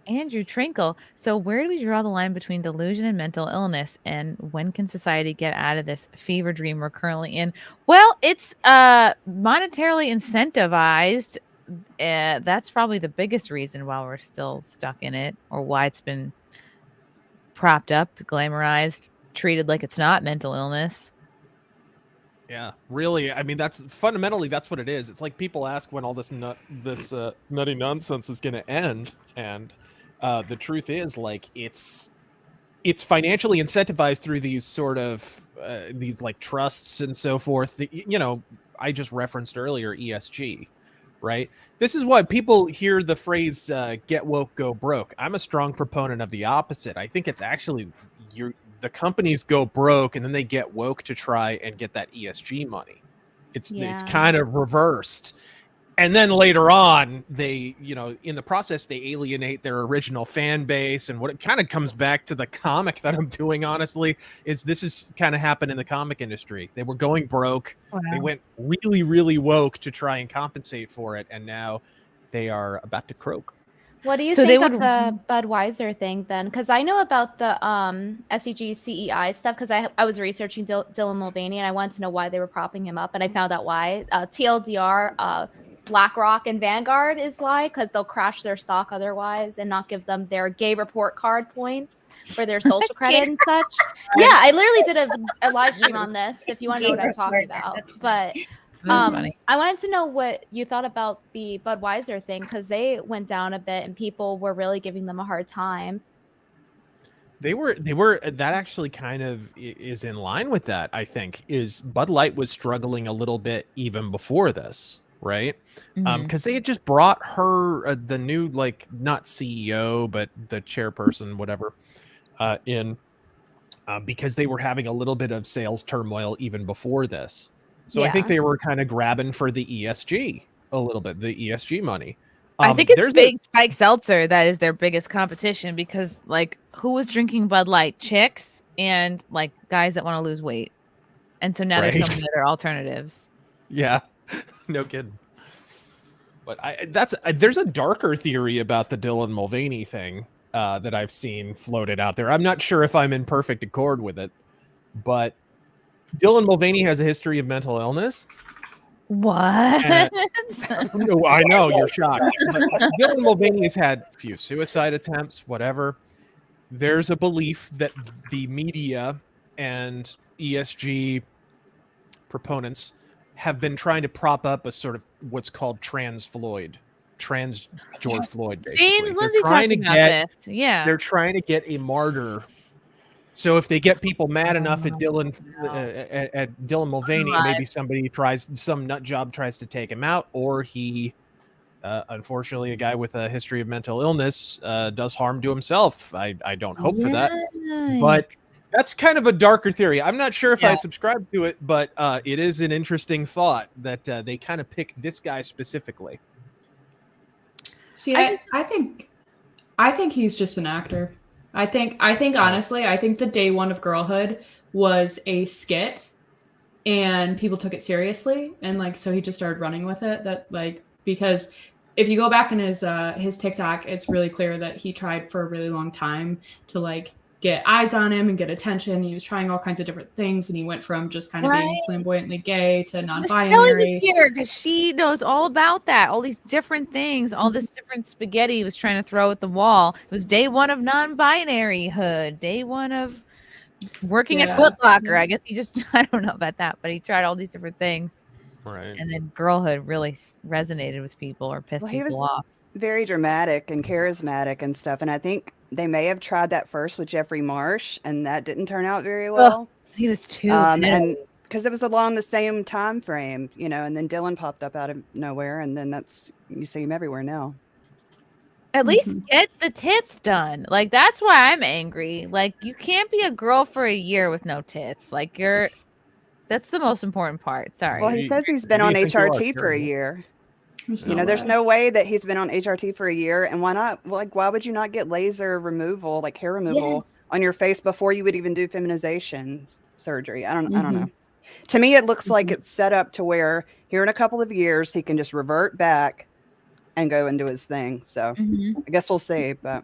Andrew Trinkle. So where do we draw the line between delusion and mental illness? And when can society get out of this fever dream we're currently in? Well, it's monetarily incentivized. That's probably the biggest reason why we're still stuck in it, or why it's been propped up, glamorized, treated like it's not mental illness. Yeah, really. I mean, that's fundamentally that's what it is. It's like people ask when all this nutty nonsense is going to end, and the truth is, like, it's financially incentivized through these sort of these like trusts and so forth. You know, I just referenced earlier ESG, right? This is why people hear the phrase "get woke, go broke." I'm a strong proponent of the opposite. I think it's actually the companies go broke and then they get woke to try and get that ESG money. It's kind of reversed. And then later on, they, you know, in the process, they alienate their original fan base. And what it kind of comes back to the comic that I'm doing, honestly, is this has kind of happened in the comic industry. They were going broke. Wow. They went really, really woke to try and compensate for it. And now they are about to croak. What do you think of the Budweiser thing then? Because I know about the SEG CEI stuff because I was researching Dylan Mulvaney and I wanted to know why they were propping him up, and I found out why. TLDR, BlackRock and Vanguard is why, because they'll crash their stock otherwise and not give them their gay report card points for their social credit and such. Yeah, I literally did a live stream on this if you want to know what I'm talking about. But I wanted to know what you thought about the Budweiser thing, because they went down a bit and people were really giving them a hard time. They were that actually kind of is in line with that. I think is Bud Light was struggling a little bit even before this, right? Because they had just brought her the new, like, not CEO but the chairperson, whatever, in because they were having a little bit of sales turmoil even before this. So I think they were kind of grabbing for the ESG a little bit, the ESG money. I think it's Big Spike Seltzer that is their biggest competition, because, like, who was drinking Bud Light? Chicks and, like, guys that want to lose weight. And so now there's so many other alternatives. Yeah, no kidding. But there's a darker theory about the Dylan Mulvaney thing that I've seen floated out there. I'm not sure if I'm in perfect accord with it, but Dylan Mulvaney has a history of mental illness. What? No, I know you're shocked. But Dylan Mulvaney has had a few suicide attempts, whatever. There's a belief that the media and ESG proponents have been trying to prop up a sort of what's called trans George Floyd. Basically, James Lindsay talking about this. Yeah, they're trying to get a martyr. So if they get people mad enough at Dylan Mulvaney, maybe some nut job tries to take him out, or he, unfortunately, a guy with a history of mental illness, does harm to himself. I don't hope for that, but that's kind of a darker theory. I'm not sure if I subscribe to it, but it is an interesting thought that they kind of pick this guy specifically. See, I think he's just an actor. I think honestly, I think the day one of Girlhood was a skit and people took it seriously. And like, so he just started running with it, because if you go back in his TikTok, it's really clear that he tried for a really long time to like get eyes on him and get attention. He was trying all kinds of different things, and he went from just kind of being flamboyantly gay to non-binary. Here because she knows all about that, all these different things, all this different spaghetti he was trying to throw at the wall. It was day one of non-binary hood, day one of working at Foot Locker. I guess he just, I don't know about that, but he tried all these different things. Right. And then Girlhood really resonated with people or pissed people off. Very dramatic and charismatic and stuff, and I think they may have tried that first with Jeffrey Marsh, and that didn't turn out very well. He was too, and because it was along the same time frame, you know. And then Dylan popped up out of nowhere, and then you see him everywhere now. At least get the tits done. Like, that's why I'm angry. Like, you can't be a girl for a year with no tits. Like, that's the most important part. Sorry. Well, he says he's been on HRT for a year. There's no way that he's been on HRT for a year. And why not? Like, why would you not get laser removal, like hair removal on your face before you would even do feminization surgery? I don't know. To me, it looks like it's set up to where here in a couple of years, he can just revert back and go and do his thing. So I guess we'll see. But